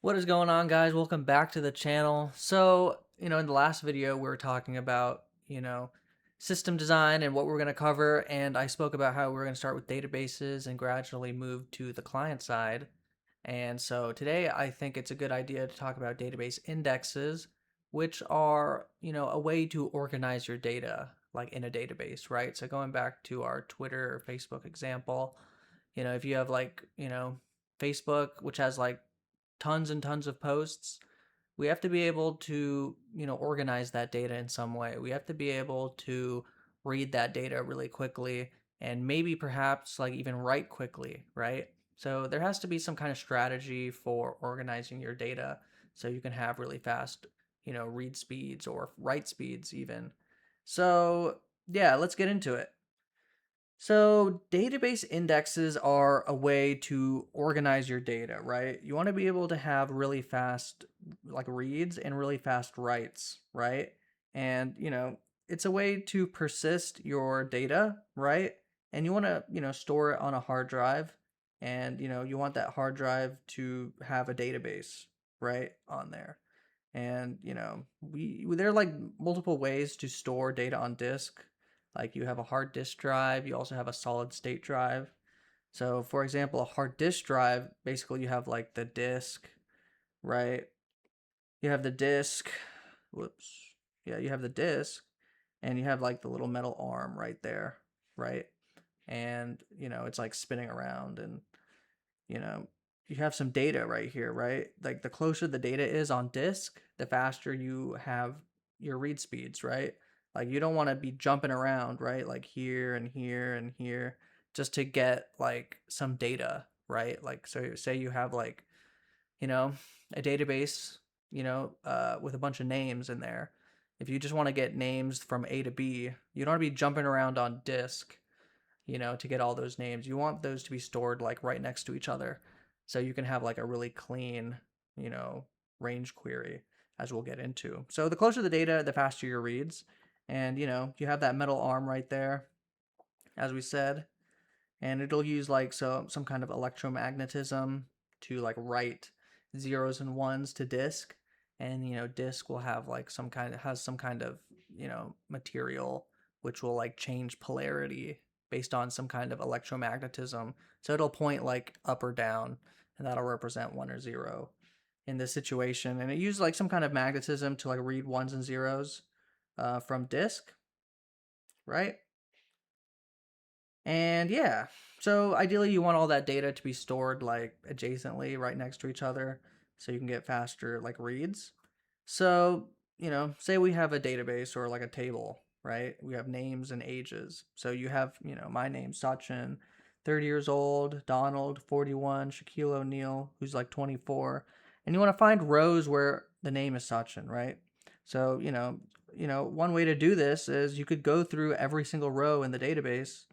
What is going on, guys? Welcome back to the channel. In the last video, we were talking about, system design and what we're going to cover. And I spoke about how we're going to start with databases and gradually move to the client side. And so today, I think it's a good idea to talk about database indexes, which are, a way to organize your data, like in a database, right? So going back to our Twitter or Facebook example, if you have Facebook, which has like tons and tons of posts, we have to be able to, organize that data in some way. We have to be able to read that data really quickly and maybe perhaps like even write quickly, right? So there has to be some kind of strategy for organizing your data so you can have really fast, read speeds or write speeds even. So, yeah, let's get into it. So, database indexes are a way to organize your data, right? You want to be able to have really fast like reads and really fast writes, right? And, it's a way to persist your data, right? And you want to, store it on a hard drive and, you want that hard drive to have a database, right, on there. And, there are like multiple ways to store data on disk. Like you have a hard disk drive, you also have a solid state drive. So, for example, a hard disk drive, basically you have like the disk, right? You have the disk, whoops. Yeah, you have the disk and you have like the little metal arm right there, right? And, it's like spinning around and, you know, you have some data right here, right? Like the closer the data is on disk, the faster you have your read speeds, right? Like you don't want to be jumping around, right? Like here and here and here just to get like some data, right? Like so say you have like, you know, a database, with a bunch of names in there. If you just want to get names from A to B, you don't want to be jumping around on disk, to get all those names. You want those to be stored like right next to each other. So you can have like a really clean, you know, range query as we'll get into. So the closer the data, the faster your reads. And, you have that metal arm right there, as we said, and it'll use like some kind of electromagnetism to like write zeros and ones to disk. And disk will have like some kind of material which will like change polarity based on some kind of electromagnetism, so it'll point like up or down, and that'll represent one or zero in this situation. And it uses like some kind of magnetism to like read ones and zeros from disk, right? And yeah, so ideally you want all that data to be stored like adjacently right next to each other so you can get faster like reads. So, say we have a database or like a table, right? We have names and ages. So you have, my name, Sachin, 30 years old, Donald, 41, Shaquille O'Neal, who's like 24. And you want to find rows where the name is Sachin, right? So, one way to do this is you could go through every single row in the database,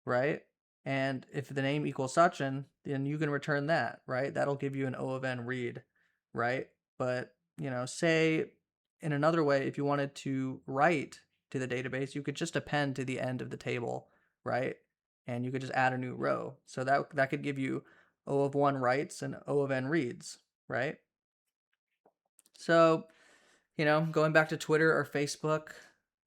right? And if the name equals Sachin, then you can return that, right? That'll give you an O of N read, right? But, say in another way, if you wanted to write to the database, you could just append to the end of the table, right? And you could just add a new row. So that could give you O of 1 writes and O of N reads, right? So, going back to Twitter or Facebook,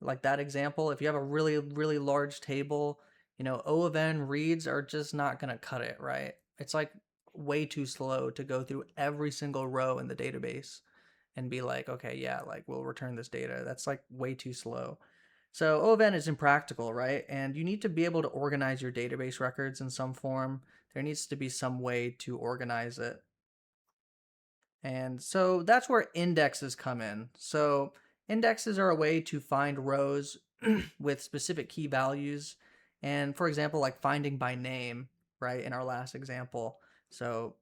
like that example, if you have a really, really large table, O of N reads are just not going to cut it, right? It's like way too slow to go through every single row in the database and be like, okay, yeah, like we'll return this data. That's like way too slow. So O of N is impractical, right? And you need to be able to organize your database records in some form. There needs to be some way to organize it. And so that's where indexes come in. So indexes are a way to find rows with specific key values. And for example, like finding by name, right? In our last example. So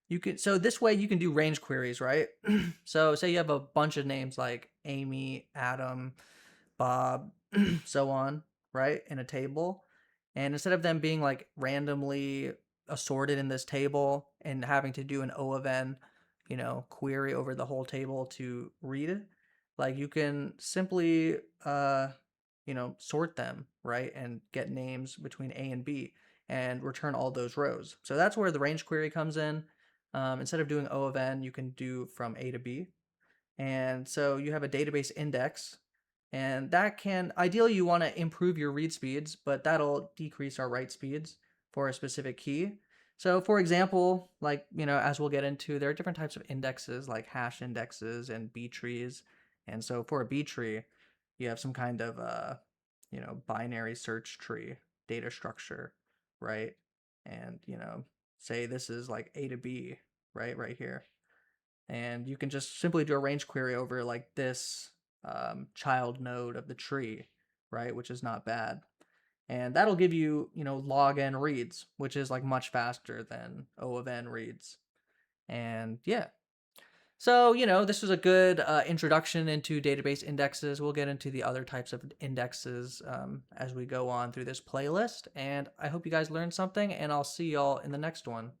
this way you can do range queries, right? So say you have a bunch of names like Amy, Adam, Bob, so on, right? In a table. And instead of them being like randomly assorted in this table and having to do an O of N, query over the whole table to read it, like you can simply, sort them, right? And get names between A and B and return all those rows. So that's where the range query comes in. Instead of doing O of n, you can do from A to B. And so you have a database index, and that can, ideally you want to improve your read speeds, but that'll decrease our write speeds for a specific key. So for example, like, as we'll get into, there are different types of indexes like hash indexes and B trees. And so for a B tree, you have some kind of, binary search tree data structure, right? And, say this is like A to B, right here. And you can just simply do a range query over like this child node of the tree, right? Which is not bad. And that'll give you, log n reads, which is like much faster than O of n reads. And yeah. So, this was a good introduction into database indexes. We'll get into the other types of indexes as we go on through this playlist. And I hope you guys learned something, and I'll see y'all in the next one.